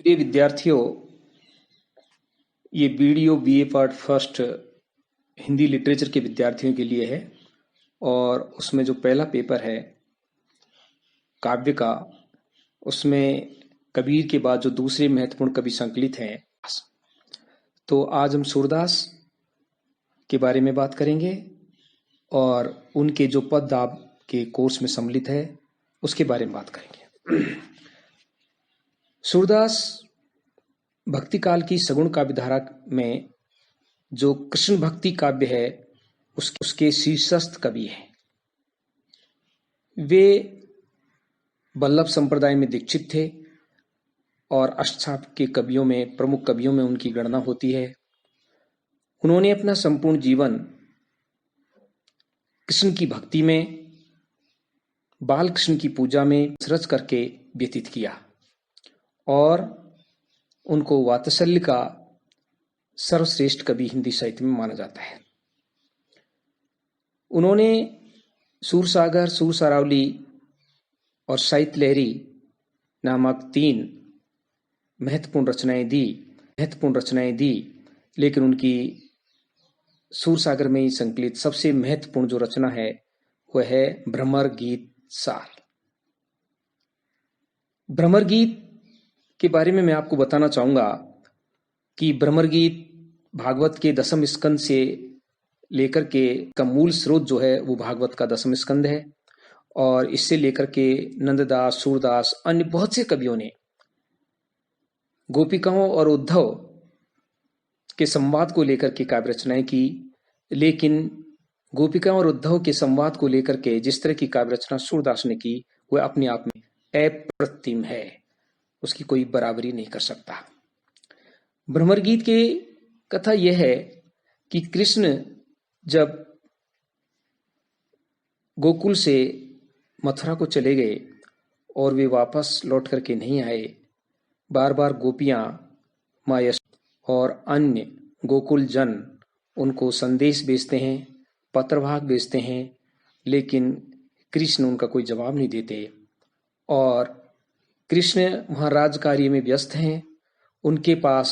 प्रिय विद्यार्थियों, ये video BA part first Hindi literature के विद्यार्थियों के लिए है और उसमें जो पहला पेपर है काव्य का, उसमें कबीर के बाद जो दूसरे महत्वपूर्ण कवि संकलित हैं, तो आज हम सूरदास के बारे में बात करेंगे और उनके जो पद आपके कोर्स में सम्मिलित है उसके बारे में बात करेंगे। सूरदास भक्ति काल की सगुण काव्यधारा में जो कृष्ण भक्ति काव्य है उसके शीर्षस्थ कवि हैं। वे वल्लभ संप्रदाय में दीक्षित थे और अष्टछाप के कवियों में, प्रमुख कवियों में उनकी गणना होती है। उन्होंने अपना संपूर्ण जीवन कृष्ण की भक्ति में, बाल कृष्ण की पूजा में रच करके व्यतीत किया और उनको वात्सल्य का सर्वश्रेष्ठ कवि हिंदी साहित्य में माना जाता है। उन्होंने सूरसागर, सूर सारावली और साहित्य लहरी नामक 3 महत्वपूर्ण रचनाएं दी, लेकिन उनकी सूरसागर में ही संकलित सबसे महत्वपूर्ण जो रचना है वह है भ्रमर गीत सार। भ्रमर गीत के बारे में मैं आपको बताना चाहूंगा कि भ्रमर गीत भागवत के 10वें स्कंद से लेकर के का मूल स्रोत जो है वो भागवत का 10वां स्कंद है और इससे लेकर के नंददास, सूरदास, अन्य बहुत से कवियों ने गोपिकाओं और उद्धव के संवाद को लेकर के काव्य रचनाएं की। लेकिन गोपिकाओं और उद्धव के संवाद को लेकर के जिस तरह की काव्य रचना सूरदास ने की वह अपने आप में अप्रतिम है, उसकी कोई बराबरी नहीं कर सकता। भ्रमर गीत की कथा यह है कि कृष्ण जब गोकुल से मथुरा को चले गए और वे वापस लौट करके नहीं आए, बार बार गोपियां, माँ यशोदा और अन्य गोकुल जन उनको संदेश भेजते हैं, पत्रभाग भेजते हैं, लेकिन कृष्ण उनका कोई जवाब नहीं देते और कृष्ण वहाँ राज कार्य में व्यस्त हैं। उनके पास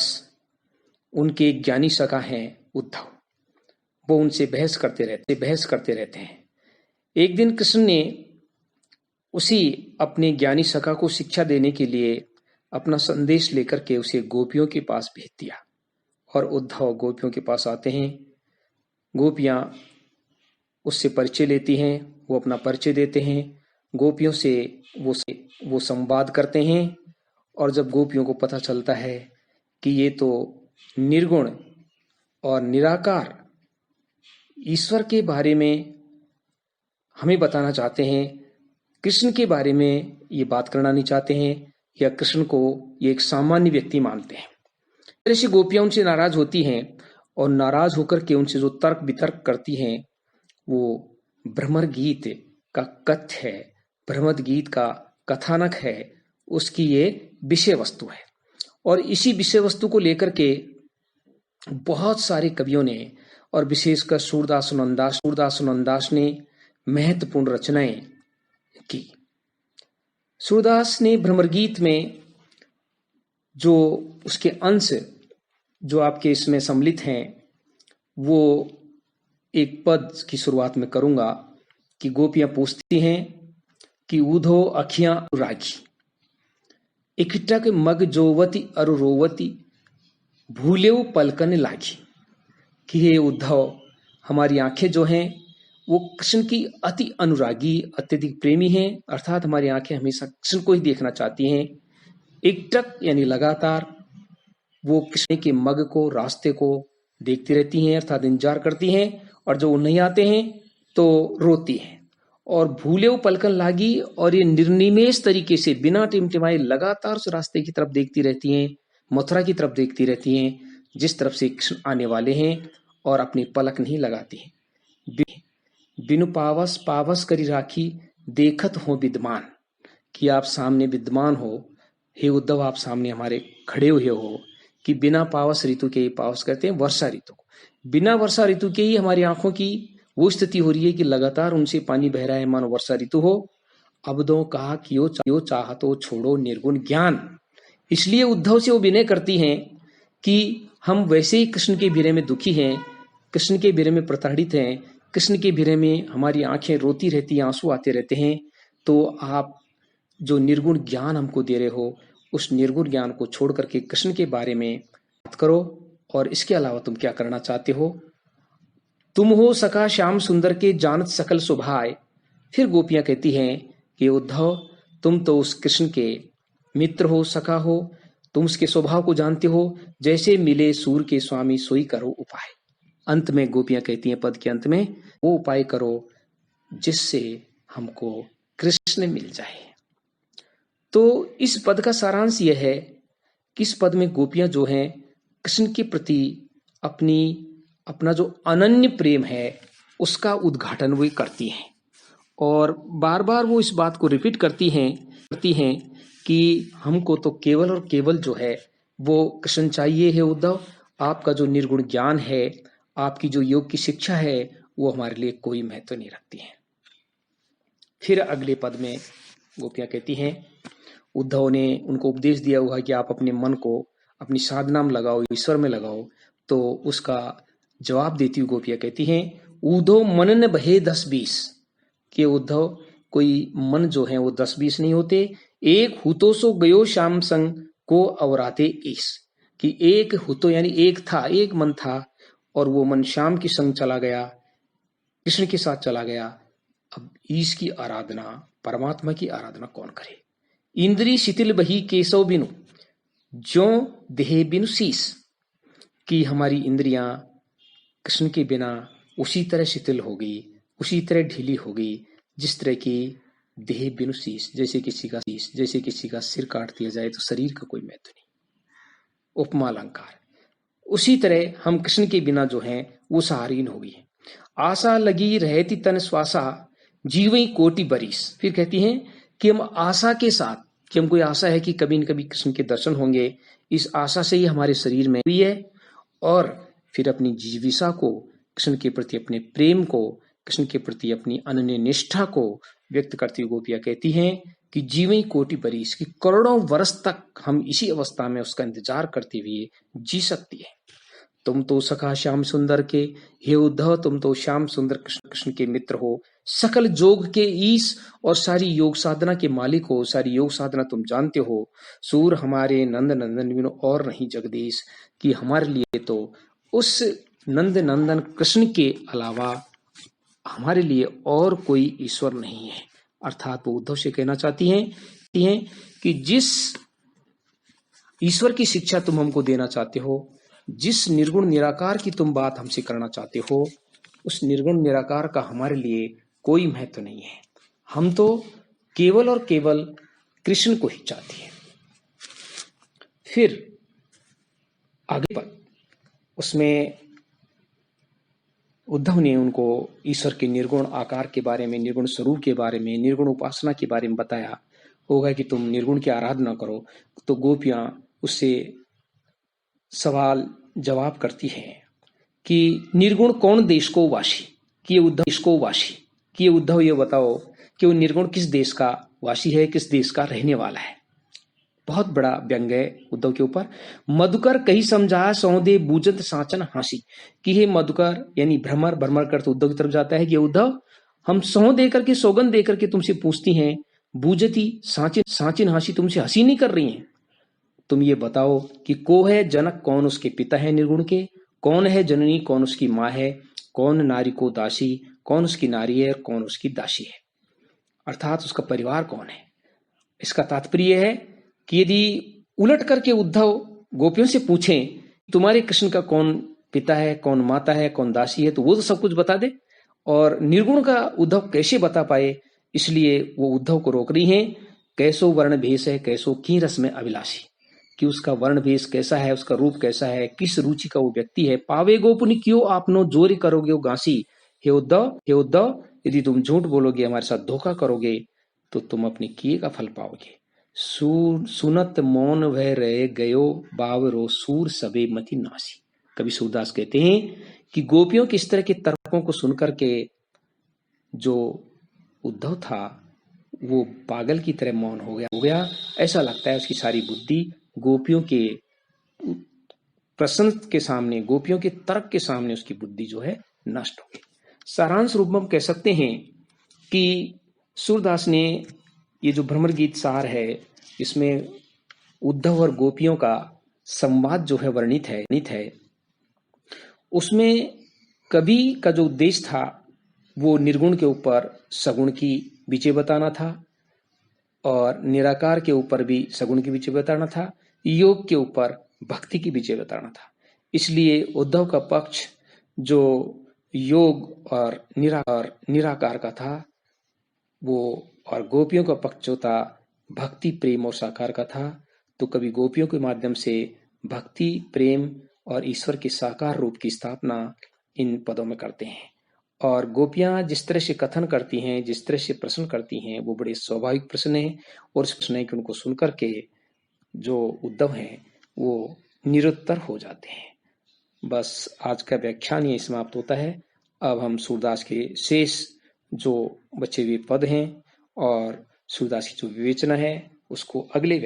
उनके ज्ञानी सखा हैं उद्धव, वो उनसे बहस करते रहते हैं। एक दिन कृष्ण ने उसी अपने ज्ञानी सखा को शिक्षा देने के लिए अपना संदेश लेकर के उसे गोपियों के पास भेज दिया और उद्धव गोपियों के पास आते हैं। गोपियां उससे परिचय लेती हैं, वो अपना परिचय देते हैं, गोपियों से वो संवाद करते हैं और जब गोपियों को पता चलता है कि ये तो निर्गुण और निराकार ईश्वर के बारे में हमें बताना चाहते हैं, कृष्ण के बारे में ये बात करना नहीं चाहते हैं या कृष्ण को ये एक सामान्य व्यक्ति मानते हैं, ऐसी गोपियां उनसे नाराज होती हैं और नाराज होकर के उनसे जो तर्क वितर्क करती हैं वो भ्रमर गीत का कथ्य है, भ्रमर गीत का कथानक है, उसकी ये विषय वस्तु है। और इसी विषय वस्तु को लेकर के बहुत सारे कवियों ने और विशेषकर सूरदास नंदास ने महत्वपूर्ण रचनाएं की। सूरदास ने भ्रमर गीत में जो उसके अंश जो आपके इसमें सम्मिलित हैं वो एक पद की शुरुआत में करूंगा कि गोपियां पूछती हैं कि उधो अखियां रागी, इकटक मग जोवती अरु रोवती, भूलेव पलकन लागी। कि हे उद्धव, हमारी आंखें जो हैं वो कृष्ण की अति अनुरागी, अत्यधिक प्रेमी हैं, अर्थात हमारी आंखें हमेशा कृष्ण को ही देखना चाहती हैं। एकटक यानी लगातार वो कृष्ण के मग को, रास्ते को देखती रहती हैं, अर्थात इंतजार करती हैं और जो वो नहीं आते हैं तो रोती हैं। और भूलेव पलकन लागी, और ये निर्निमेष तरीके से बिना टिमटिमाए लगातार उस रास्ते की तरफ देखती रहती हैं, मथुरा की तरफ देखती रहती हैं जिस तरफ से कृष्ण आने वाले हैं और अपनी पलक नहीं लगाती हैं। बिनु पावस करी राखी, देखत हो विद्यमान। कि आप सामने विद्यमान हो, हे उद्धव, आप सामने हमारे खड़े हुए हो। कि बिना पावस ऋतु के, पावस कहते हैं वर्षा ऋतु, बिना वर्षा ऋतु के ही हमारी आंखों की वो स्थिति हो रही है कि लगातार उनसे पानी बह रहा है मानो वर्षा ऋतु हो। अबदों कहा कि यो चाहतो छोड़ो निर्गुण ज्ञान, इसलिए उद्धव से वो विनय करती हैं कि हम वैसे ही कृष्ण के विरह में दुखी हैं, कृष्ण के विरह में प्रताड़ित हैं, कृष्ण के विरह में हमारी आंखें रोती रहती हैं, आंसू आते रहते हैं। तो आप जो निर्गुण ज्ञान हमको दे रहे हो, उस निर्गुण ज्ञान को छोड़ करके कृष्ण के बारे में बात करो, और इसके अलावा तुम क्या करना चाहते हो। तुम हो सखा श्याम सुंदर के जानत सकल सुभाए। फिर गोपियां कहती हैं कि उद्धव, तुम तो उस कृष्ण के मित्र हो, सखा हो, तुम उसके स्वभाव को जानते हो, जैसे मिले सूर के स्वामी सोई करो उपाय। अंत में गोपियां कहती हैं पद के अंत में, वो उपाय करो जिससे हमको कृष्ण मिल जाए। तो इस पद का सारांश यह है कि इस पद में गोपियां जो हैं कृष्ण के प्रति अपना जो अनन्य प्रेम है उसका उद्घाटन वो करती हैं, और बार बार वो इस बात को रिपीट करती हैं कि हमको तो केवल और केवल जो है वो कृष्ण चाहिए है उद्धव। आपका जो निर्गुण ज्ञान है, आपकी जो योग की शिक्षा है, वो हमारे लिए कोई महत्व नहीं रखती है। फिर अगले पद में गोपियां कहती हैं, उद्धव ने उनको उपदेश दिया हुआ है कि आप अपने मन को अपनी साधना में लगाओ, ईश्वर में लगाओ। तो उसका जवाब देती हुई गोपियां कहती हैं, उद्धव मन न बहे 10-20, कि उद्धव कोई मन जो है वो 10-20 नहीं होते। एक हुतो सो गयो श्याम संग को अवराते ईस, कि एक हुतो यानी एक था, एक मन था, और वो मन श्याम की संग चला गया, कृष्ण के साथ चला गया। अब ईश की आराधना, परमात्मा की आराधना कौन करे। इंद्री शिथिल बही केशव बिनु, ज्यो देह बिनु शीस, कि हमारी इंद्रियां कृष्ण के बिना उसी तरह शिथिल हो गई, उसी तरह ढीली हो गई जिस तरह की देह बिनु शीस, जैसे किसी का सिर काट दिया जाए तो शरीर का कोई महत्व नहीं, उपमा अलंकार। उसी तरह हम कृष्ण के बिना जो हैं वो सहारीन हो गई। आशा लगी रहती तन श्वासा, जीवई कोटि बरिस। फिर कहती हैं कि हम आशा के साथ, कि हमको आशा है कि कभी न कभी कृष्ण के दर्शन होंगे, इस आशा से ही हमारे शरीर में हुई है। और फिर अपनी जीविका को, कृष्ण के प्रति अपने प्रेम को, कृष्ण के प्रति अपनी अनन्य निष्ठा को व्यक्त करती हुई गोपियां कहती हैं कि जीवई कोटि बरिस, की करोड़ों वर्ष तक हम इसी अवस्था में उसका इंतजार करते हुए जी सकती है। तुम तो सखा श्याम सुंदर के, हे उद्धव तुम तो श्याम सुंदर कृष्ण के मित्र हो, सकल जोग के ईश, और सारी योग साधना के मालिक हो, सारी योग साधना तुम जानते हो। सूर हमारे नंद नंदन बिनु और नहीं जगदीश, कि हमारे लिए तो उस नंद नंदन कृष्ण के अलावा हमारे लिए और कोई ईश्वर नहीं है। अर्थात वो उद्धव से कहना चाहती हैं कि जिस ईश्वर की शिक्षा तुम हमको देना चाहते हो, जिस निर्गुण निराकार की तुम बात हमसे करना चाहते हो, उस निर्गुण निराकार का हमारे लिए कोई महत्व नहीं है। हम तो केवल और केवल कृष्ण को ही चाहते हैं। फिर आगे पर उसमें उद्धव ने उनको ईश्वर के निर्गुण आकार के बारे में, निर्गुण स्वरूप के बारे में, निर्गुण उपासना के बारे में बताया होगा कि तुम निर्गुण की आराधना करो। तो गोपियां उससे सवाल जवाब करती है कि निर्गुण कौन देश को वासी, कि उद्धव ये बताओ कि वो निर्गुण किस देश का वासी है, किस देश का रहने वाला है। बहुत बड़ा व्यंग है उद्धव के ऊपर। मधुकर कही समझा सौदे बूजत साचन हासी, कि हे मधुकर यानी भ्रमर कर तो उद्धव की तरफ जाता है कि उद्धव हम सौ देकर के, सौगंध देकर के तुमसे पूछती हैं, बूजती साचिन हासी, तुमसे हंसी नहीं कर रही हैं। तुम ये बताओ कि को है जनक, कौन उसके पिता है निर्गुण के, कौन है जननी, कौन उसकी माँ है, कौन नारी को दासी, कौन उसकी नारी है और कौन उसकी दासी है, अर्थात उसका परिवार कौन है। इसका तात्पर्य है कि यदि उलट करके उद्धव गोपियों से पूछें तुम्हारे कृष्ण का कौन पिता है, कौन माता है, कौन दासी है, तो वो तो सब कुछ बता दे, और निर्गुण का उद्धव कैसे बता पाए, इसलिए वो उद्धव को रोक रही हैं। कैसो वर्ण भेष है, कैसो की रस में अभिलाषी, कि उसका वर्ण भेष कैसा है, उसका रूप कैसा है, किस रुचि का वो व्यक्ति है। पावे गोपुनि क्यों आपनो जोरी करोगे वो गांसी, हे उद्धव यदि तुम झूठ बोलोगे, हमारे साथ धोखा करोगे, तो तुम अपने किए का फल पाओगे। सुनत मौन वह रह गयो बावरो सूर सबे मति नासी। कवि सूरदास कहते हैं कि गोपियों के इस तरह के तर्कों को सुनकर के जो उद्धव था वो पागल की तरह मौन हो गया। ऐसा लगता है उसकी सारी बुद्धि गोपियों के प्रश्न के सामने, गोपियों के तर्क के सामने उसकी बुद्धि जो है नष्ट हो गई। सारांश रूप में हम कह सकते हैं कि सूरदास ने ये जो भ्रमर गीत सार है, इसमें उद्धव और गोपियों का संवाद जो है वर्णित है। उसमें कवि का जो उद्देश्य था वो निर्गुण के ऊपर सगुण की विजय बताना था और निराकार के ऊपर भी सगुण की विजय बताना था, योग के ऊपर भक्ति की विजय बताना था। इसलिए उद्धव का पक्ष जो योग और निराकार का था वो, और गोपियों का पक्ष जो था भक्ति प्रेम और साकार का था। तो कवि गोपियों के माध्यम से भक्ति प्रेम और ईश्वर के साकार रूप की स्थापना इन पदों में करते हैं। और गोपियां जिस तरह से कथन करती हैं, जिस तरह से प्रश्न करती हैं, वो बड़े स्वाभाविक प्रश्न हैं और इस प्रश्न है कि उनको सुनकर के जो उद्धव हैं वो निरुत्तर हो जाते हैं। बस आज का व्याख्यान यही समाप्त होता है। अब हम सूरदास के शेष जो बचे हुए पद हैं और सूरदास की जो विवेचना है उसको अगले